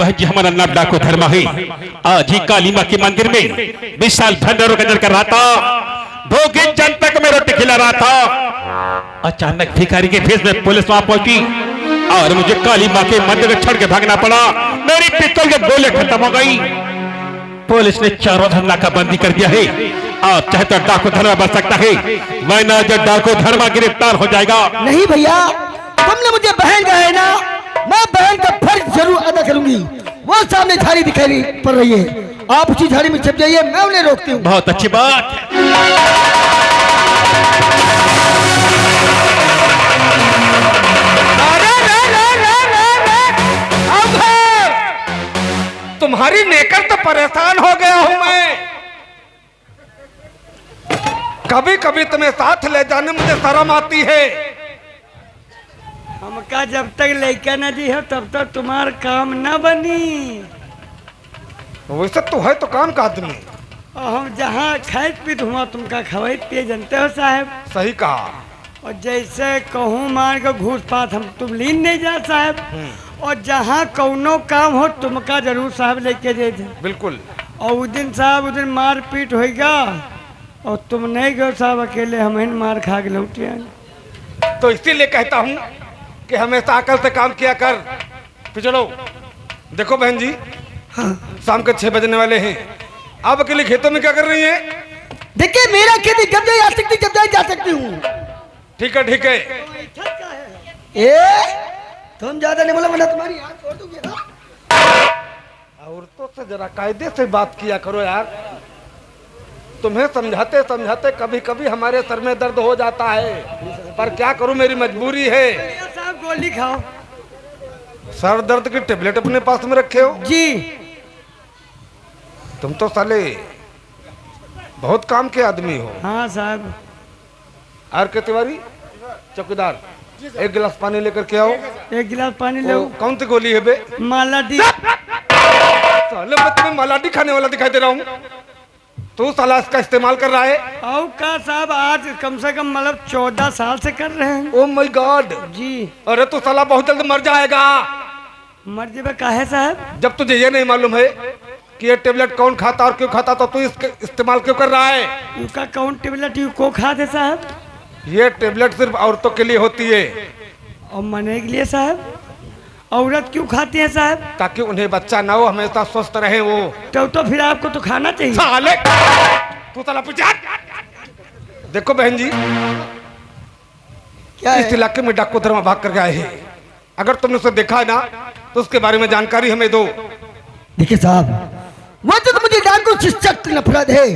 है जी हमारा नाम डाको धर्मा है। आज ही काली माँ के मंदिर में विशाल भंडारों का कर रहा था, 2 जन तक मैं रोटी खिला रहा था। अचानक भिखारी के भेष में पुलिस वहां पहुंची और मुझे काली माँ के मंदिर में छोड़ के भागना पड़ा। मेरी पिस्तौल के गोले खत्म हो गई। पुलिस ने चारों धरना का बंदी कर दिया है। आप चाहे तो डाको धर्मा बच सकता है, वरना जो डाको धर्मा गिरफ्तार हो जाएगा। नहीं भैया, तुमने मुझे बहन कहा है ना, मैं बहन का फर्ज जरूर अदा करूंगी। वो सामने झाड़ी दिखाई पड़ रही है, आप उसी झाड़ी में छिप जाइए, मैं उन्हें रोकती हूँ। बहुत अच्छी बात। तुम्हारी नेकर तो परेशान हो गया हूं मैं। कभी कभी तुम्हें साथ ले जाने मुझे शर्म आती है। हमका जब तक लड़का न दी हो तब तक तुम्हारा काम न बनी। वैसे तो है तो काम का आदमी। और हम जहाँ खाए पीत हुआ तुमका खवाई पिए जानते हो साहब। सही कहा। और जैसे कहूँ मान के घूस पात हम तुम लीन नहीं जा साहब। और जहाँ कौनो काम हो तुमका जरूर साहब लेके दे दे। बिल्कुल। और उस दिन साहब उस दिन मार पीट होगा और तुम नहीं गए साहब, अकेले हम मार खा के लौट आए। तो इसीलिए कहता हूँ कि हमेशा अकल से काम किया कर। पिछड़ो देखो बहन जी, हाँ। शाम के 6 बजने वाले हैं। आप अकेले खेतों में क्या कर रही हैं? देखिए मेरा खेती जब जाए आ सकती, जब जाए जा सकती हूँ। ठीक है ठीक है। तुम ज्यादा नहीं बोला, वरना तुम्हारी आँख छोड़ दूंगी ना। औरतों से जरा कायदे से बात किया करो यार। तुम्हें समझाते समझाते कभी कभी हमारे सर में दर्द हो जाता है, पर क्या करूं, मेरी मजबूरी है। साहब गोली खाओ। सर दर्द की टेबलेट अपने पास में रखे हो जी। तुम तो साले बहुत काम के आदमी हो। हाँ साहब। आर के तिवारी चौकीदार, 1 गिलास पानी लेकर के आओ। 1 गिलास पानी ले। कौन सी गोली है बे? मालाडी। साले मैं तुम्हें मालाडी खाने वाला दिखाई दे रहा हूँ, तू साला इसका इस्तेमाल कर रहा है। आओ का साहब आज कम से कम मतलब 14 साल से कर रहे हैं। ओ माय गॉड जी। अरे तू साला बहुत जल्द मर जाएगा। मर जाए काहे साहब? जब तुझे ये नहीं मालूम है कि ये टेबलेट कौन खाता और क्यों खाता, तो तू इसका इस्तेमाल क्यों कर रहा है? उसका कौन टेबलेट यू को खाते साहब? ये टेबलेट सिर्फ औरतों के लिए होती है। और मने के लिए साहब? औरत क्यों खाती है साहब? ताकि उन्हें बच्चा ना हो, हमेशा स्वस्थ रहे वो। तो फिर आपको तो खाना चाहिए। साले तू साला पीछे। देखो बहन जी, क्या इस इलाके में डाकू धर्मा भाग करके आए हैं। अगर तुमने उसे देखा है ना तो उसके बारे में जानकारी हमें दो। देखिए साहब, वो तो मुझे डाकू से सख्त नफरत है।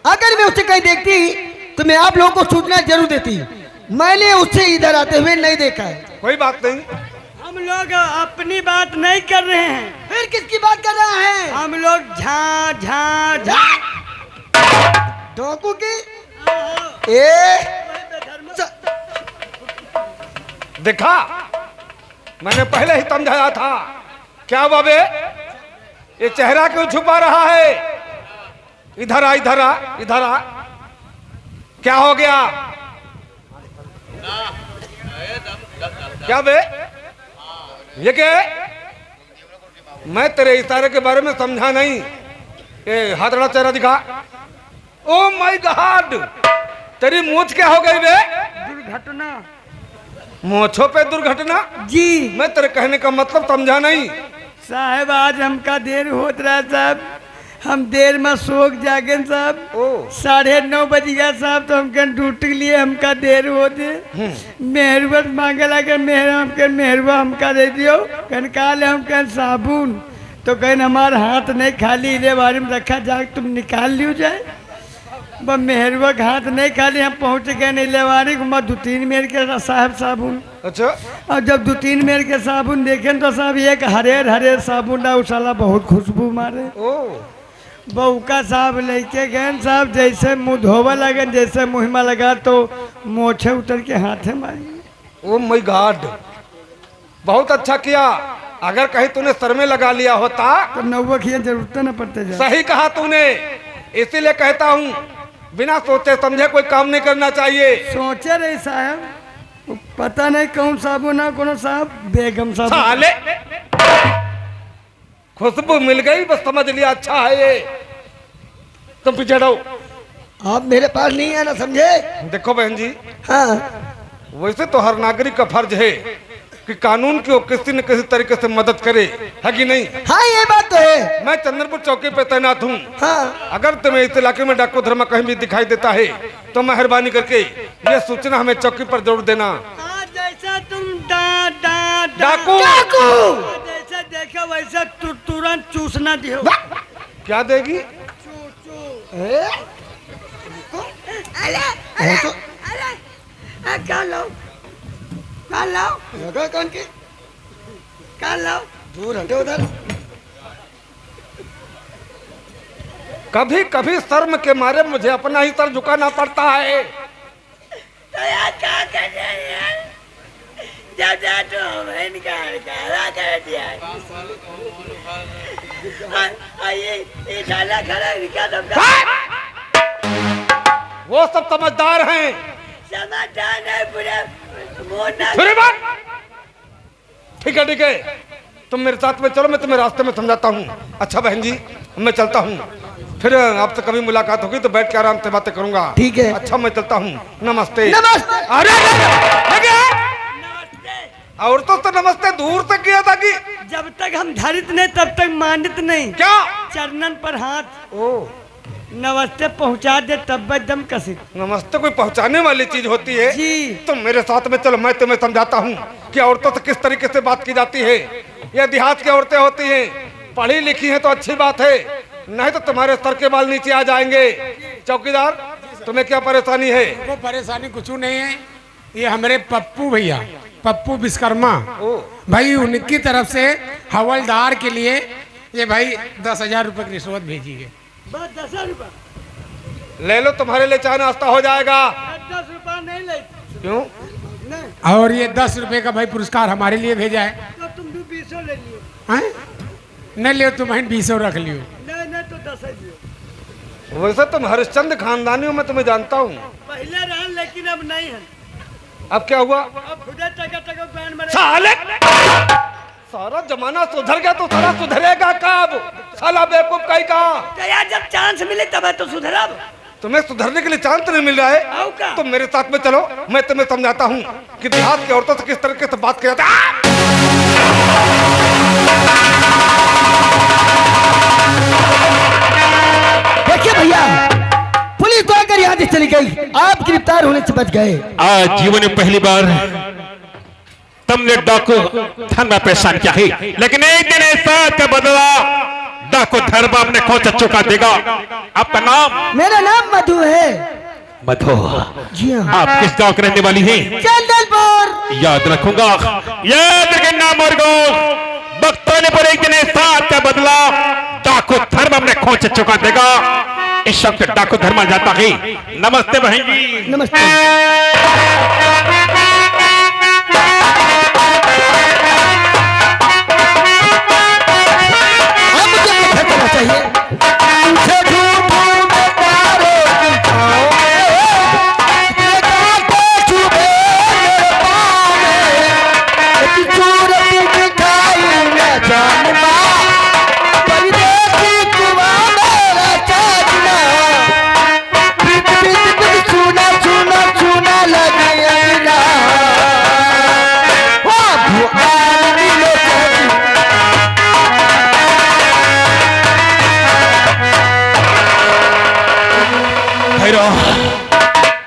अगर मैं उसे कहीं देखती तो मैं आप लोगों को सूचना जरूर देती। मैंने उसे इधर आते हुए नहीं देखा है। कोई बात नहीं, हम लोग अपनी बात नहीं कर रहे हैं। फिर किसकी बात कर रहा है? हम लोग झा झा झा डाकू की। देखा, मैंने पहले ही समझाया था। क्या हुआ बे? ये चेहरा क्यों छुपा रहा है? इधर आ, इधर आ, इधर आ। क्या हो गया? क्या बे? ये क्या? मैं तेरे इशारे के बारे में समझा नहीं। ये हाथड़ा चेहरा दिखा। ओ माय गॉड, तेरी मूंछ क्या हो गई बे? दुर्घटना। मूंछों पे दुर्घटना? जी। मैं तेरे कहने का मतलब समझा नहीं। साहब आज हमका देर होत रहा साहब, हम देर में सोख जागे साहब। 9:30 बज गया साहब, तो हमके ड्यूटी के लिए हमका देर होते। मेहरबत मांगे लगे, मेहरबा हमका दे दियो। कहन काले हम कहन साबुन, तो कहन हमारा हाथ नहीं खाली इधे बारे में रखा जाए, तुम निकाल लियो जाए। बस मेहरबा का हाथ नहीं खाली, हम पहुँच गए नीलेवारी घुमा 2-3 मेर के साहब साबुन। अच्छा। और जब 2-3 मेर के साबुन देखें तो साहब एक हरेर हरेर साबुन ना उसाला बहुत खुशबू मारे। बउका साहब लेके गए साहब, जैसे मुँह धोवा लगे, जैसे मुँह में लगा तो मोछे उतर के हाथे मारी। ओ माय गॉड, बहुत अच्छा किया। अगर कहीं तूने सर में लगा लिया होता तो नौवा की जरूरत न पड़ते जाए। सही कहा तूने, इसीलिए कहता हूँ बिना सोचे समझे कोई काम नहीं करना चाहिए। सोचे रहे साहब, पता नहीं कौन साबुन है, कौन साहब बेगम साहब। साले खुशबू मिल गई, बस समझ लिया अच्छा है ये। तुम पीछे हटो। आप मेरे पास नहीं आना, समझे? देखो बहन जी, हाँ वैसे तो हर नागरिक का फर्ज है कि कानून की वो किसी न किसी तरीके से मदद करे, है कि नहीं? हाँ ये बात तो है। मैं चंदनपुर चौकी पे तैनात हूँ। हाँ अगर तुम्हें इस इलाके में डाकू धर्मा कहीं भी दिखाई देता है तो मेहरबानी करके ये सूचना हमें चौकी पर जरूर देना। जैसा तुम डाकू जैसा देखो वैसा तुरंत चूसना दियो। क्या देगी? दूर हटे उधर। कभी कभी शर्म के मारे मुझे अपना ही सर झुकाना पड़ता है। तो यार क्या कर रहे हैं यार? जब जा तो हमें निकाल कर दिया। ये डाला खड़ा निकाल दो। वो सब समझदार हैं। समझदार नहीं पूरे फिर बात। ठीक है, तुम मेरे साथ में चलो, मैं तुम्हें रास्ते में समझाता हूँ। अच्छा बहन जी, मैं चलता हूँ, फिर आपसे कभी मुलाकात होगी तो बैठ के आराम से बातें करूंगा। ठीक है। अच्छा मैं चलता हूँ। नमस्ते। नमस्ते। अरे औरतों से नमस्ते दूर से किया था कि जब तक हम धरित नहीं तब तक मानित नहीं। क्या? चरणन पर हाथ। ओ नमस्ते पहुंचा दे तब दम कसित। नमस्ते कोई पहुंचाने वाली चीज होती है जी। तुम मेरे साथ में चलो, मैं तुम्हें समझाता हूँ कि औरतों से किस तरीके से बात की जाती है। ये देहात की औरतें होती हैं, पढ़ी लिखी हैं तो अच्छी बात है, नहीं तो तुम्हारे सर के बाल नीचे आ जाएंगे। चौकीदार, तुम्हें क्या परेशानी है? वो परेशानी कुछ नहीं है, ये हमारे पप्पू भैया, पप्पू विश्वकर्मा भाई, उनकी तरफ से हवलदार के लिए ये भाई 10,000 रुपए की रिश्वत भेजी है। बस 10 रुपए ले लो, तुम्हारे लिए चाय नाश्ता हो जाएगा। 10 रुपए नहीं ले। क्यों? नहीं और ये 10 रुपए का भाई पुरस्कार हमारे लिए भेजा है। तो तुम 20 ले लियो। हैं? नहीं लियो, तुम्हें 20 रख लियो। नहीं तो 10 लियो। वैसे तुम हरिश्चंद्र खानदानियों में तुम्हें जानता हूँ। पहले रहा लेकिन अब नहीं है। अब क्या हुआ? अब खुदे टका बैंड में साले, सारा जमाना सुधर गया तो सारा सुधरेगा कब? साला बेवकूफ कहीं का। तो यार जब चांस मिले तब है तो सुधरब। तुम्हें सुधरने के लिए चांस नहीं मिल रहा है? आओ का? तुम मेरे साथ में चलो, मैं तुम्हें समझाता हूँ कि देहात की औरतों से किस तरीके से बात किया जाता है। देखिए भैया, पुलिस तो आकर यहाँ से चली गई, आप गिरफ्तार होने से बच गए। आज जीवन में पहली बार तुमने डाकू धर्मा परेशान किया है, लेकिन एक दिन ऐसा का बदला डाकू धर्मा अपने खोच चुका देगा। आपका नाम? मेरा नाम मधु है। मधु? जी हाँ। आप किस गांव के रहने वाली हैं? चंदनपुर। याद रखूंगा, याद रखना मुर्गो। बख्तौने पर एक दिन ऐसा का बदला डाकू धर्म अपने खोच चुका देगा। इस वक्त डाकू धर्मा जाता है। नमस्ते बहन जी। नमस्ते। अब मुझे क्या करना चाहिए?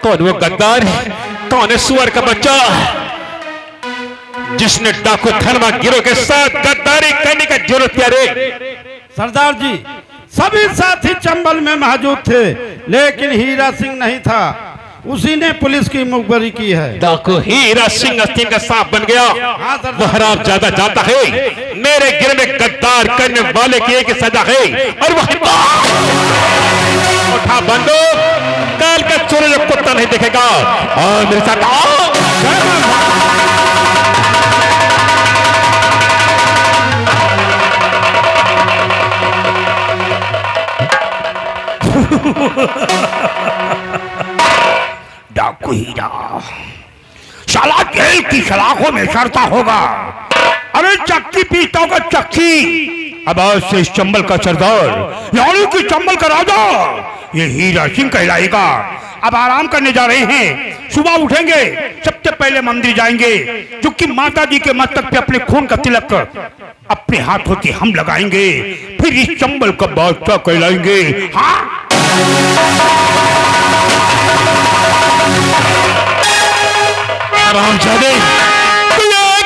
कौन वो गद्दार है? कौन है सुअर का बच्चा जिसने डाकू धर्मा गिरोह के साथ गद्दारी करने का जरूरत किया रे? सरदार जी, सभी साथी चंबल में मौजूद थे, लेकिन हीरा सिंह नहीं था। उसी ने पुलिस की मुखबरी की है। डाकू हीरा सिंह अस्तीन का सांप बन गया। वो हराम ज्यादा जानता है मेरे गिर में गद्दार करने वाले की एक सजा है, और वह उठा बंदूक। काल का सूरज कुत्ता नहीं देखेगा। और मेरे साथ आओ। डाकू हीरा साला जेल की सलाखों में चढ़ता होगा। अरे चक्की पीता होगा चक्की, अब आज से इस चंबल का सरदार यानी कि चंबल का राजा ये हीरा सिंह कहलाएगा। अब आराम करने जा रहे हैं, सुबह उठेंगे, सबसे पहले मंदिर जाएंगे, क्योंकि माता जी के मस्तक पे अपने खून का तिलक अपने हाथों से हम लगाएंगे, फिर इस चंबल का बादशाह कहलाएंगे। हाँ आराम जाने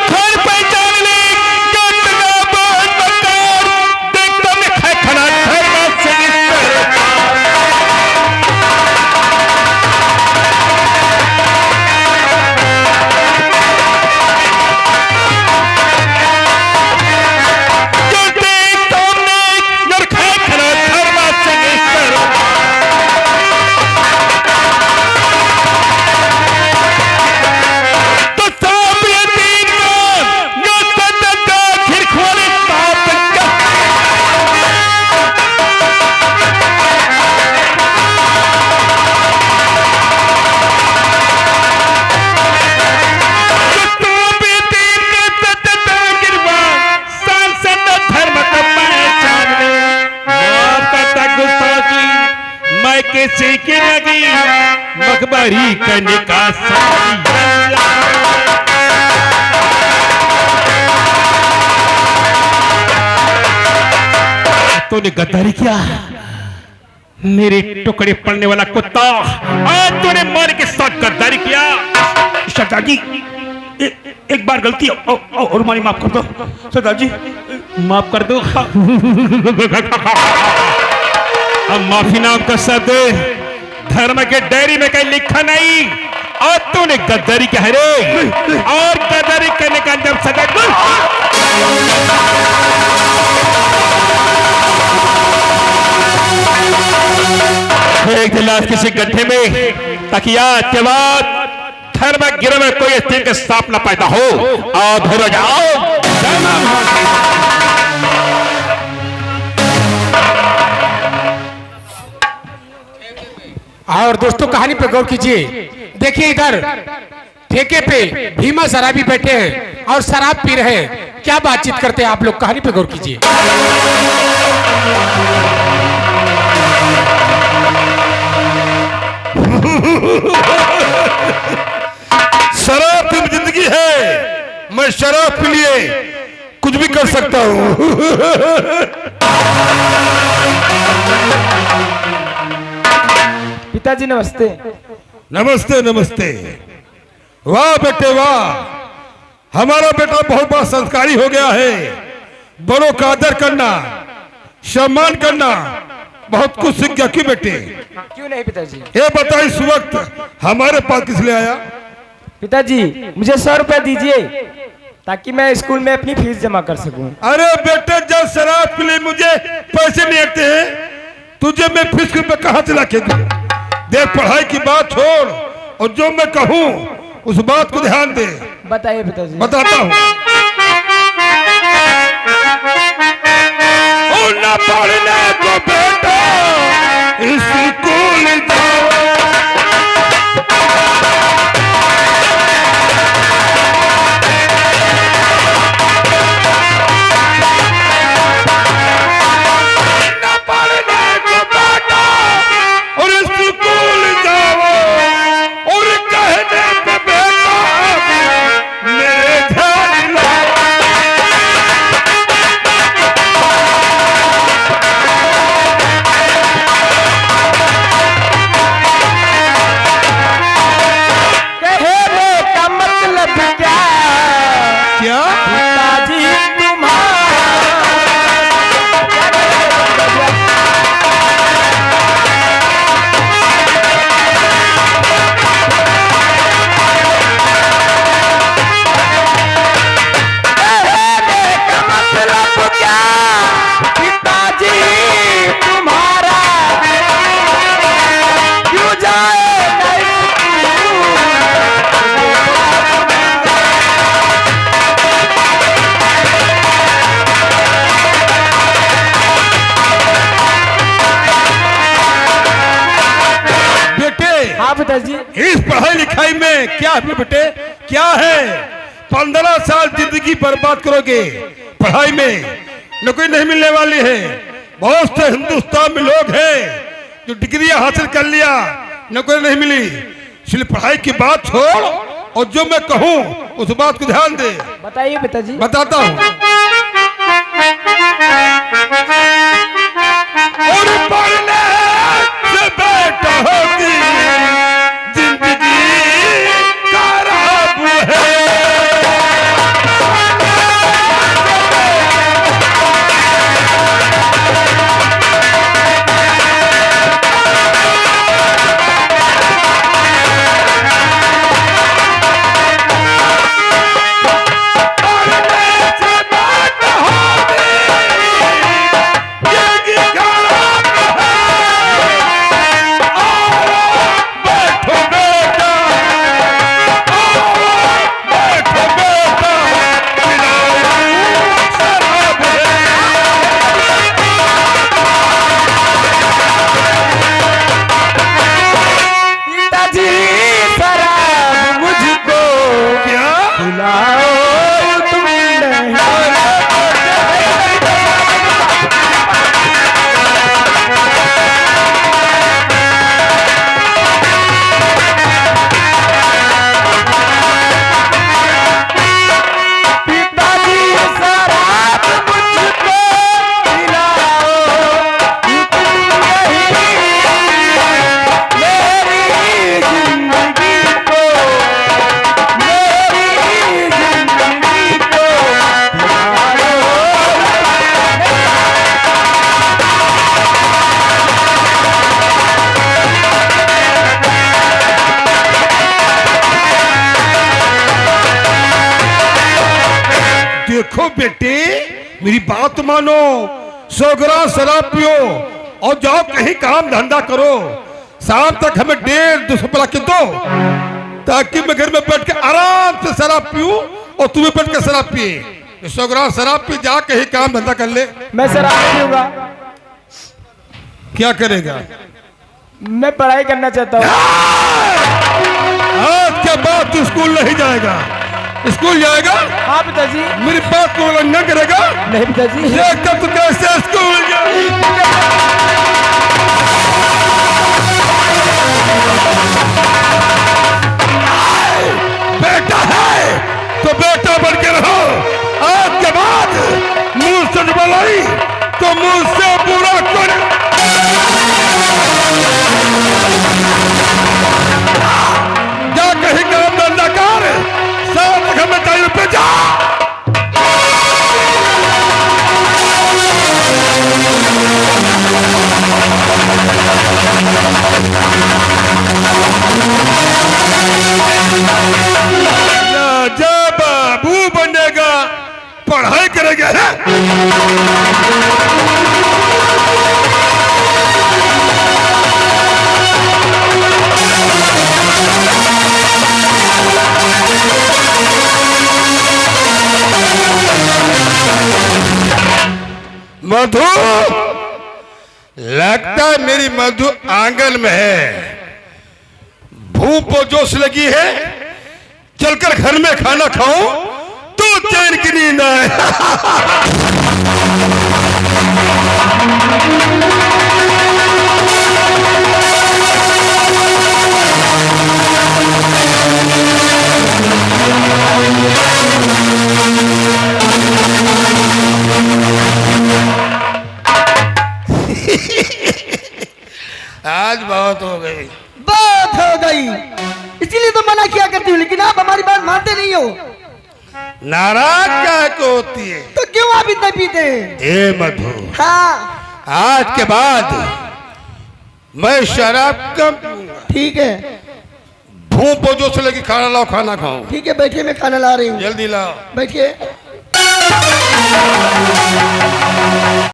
घर पहचान ले देखता मैं खड़ा के लगी मकबरी करने का तूने गद्दारी किया मेरे टुकड़े पड़ने वाला कुत्ता, आज तूने मार के साथ गद्दारी किया। सरदार जी एक बार गलती और हमारी माफ कर दो। सरदार जी माफ कर दो। अब माफी नाम का शब्द धर्म के डायरी में कहीं लिखा नहीं, और तूने गद्दारी क्या है रे, और गद्दारी करने का अंजाम सजा। एक दिन लाश किसी गड्ढे में तकिया के बाद धर्म गिरोह में कोई स्त्री के साथ न पैदा हो, और हो जाओ। और दोस्तों कहानी पे गौर कीजिए, देखिए इधर ठेके पे भीमा शराबी बैठे हैं और शराब पी रहे हैं, क्या बातचीत करते हैं आप लोग, कहानी पे गौर कीजिए। शराब की जिंदगी है, मैं शराब पी लिए कुछ भी कर सकता हूँ। पिताजी नमस्ते। नमस्ते नमस्ते। वाह बेटे वाह, हमारा बेटा बहुत बड़ा संस्कारी हो गया है। बड़ों का आदर करना, सम्मान करना, बहुत कुछ सीख गया। क्यों बेटे? क्यों नहीं पिताजी। ये बता इस वक्त हमारे पास किस लिए आया? पिताजी मुझे 100 रुपए दीजिए ताकि मैं स्कूल में अपनी फीस जमा कर सकूं। अरे बेटे जब शराब के लिए मुझे पैसे नहीं आते हैं, तुझे मैं फीस रुपए कहाँ से ला के दूं? देख पढ़ाई की बात छोड़ और जो मैं कहूँ उस बात को ध्यान दे। बताइए पिताजी। बताता हूँ। न पढ़ने को बेटा स्कूल जाओ, न पढ़ने को बेटा और स्कूल जाओ, और कहने पे बेटा मेरे ध्यान लाओ। क्या पिताजी तुम्हारा क्यों जाए पिताजी। इस पढ़ाई लिखाई में क्या है बेटे? क्या है? 15 साल जिंदगी बर्बाद करोगे पढ़ाई में, नौकरी नहीं मिलने वाली है। बहुत से हिंदुस्तान में लोग हैं जो डिग्रियां हासिल कर लिया, नौकरी नहीं मिली। इसलिए पढ़ाई की बात छोड़ और जो मैं कहूँ उस बात को ध्यान दे। बताइए पिताजी। बताता हूँ। और पढ़ने से बेटा होती जिंदगी का रब है। देखो बेटे, मेरी बात मानो, 100 ग्राम शराब पियो और जाओ कहीं काम धंधा करो। शाम तक हमें 150-200 रुपया के दो, ताकि मैं घर में बैठ के आराम से शराब पीऊं और तुम्हें बैठ के शराब पिए। 100 ग्राम शराब पी, जा कहीं काम धंधा कर ले। मैं शराब नहीं पीऊंगा। क्या करेगा? मैं पढ़ाई करना चाहता हूँ। आज के बाद तू स्कूल नहीं जाएगा। स्कूल जाएगा? हाँ पिताजी। मेरी बात को उल्लंघन करेगा? नहीं पिताजी। देखता तू कैसे स्कूल बेटा है तो बेटा बन के रहो। आज के बाद मुंह से बोलाई तो मुंह से बुरा कर। जा कहीं काम धंधा कर, साथ हमें टाइम पे जा। जा बाबू बनेगा, पढ़ाई करेगा है? मधु, लगता है मेरी मधु आंगन में है। भूख को जोश लगी है, चलकर घर में खाना खाऊं तो चैन की नींद आए। आज बहुत हो गई। बात हो गई, इसीलिए तो मना किया करती हूँ, लेकिन आप हमारी बात मानते नहीं हो। नाराज क्या को होती है? तो क्यों आप इतना पीते हैं? ए मधु, हाँ आज के बाद मैं शराब कम पीऊंगा। ठीक है, भूख जो से लगी, खाना लाओ, खाना खाऊं। ठीक है, बैठिए, मैं खाना ला रही हूँ। जल्दी लाओ। बैठिए।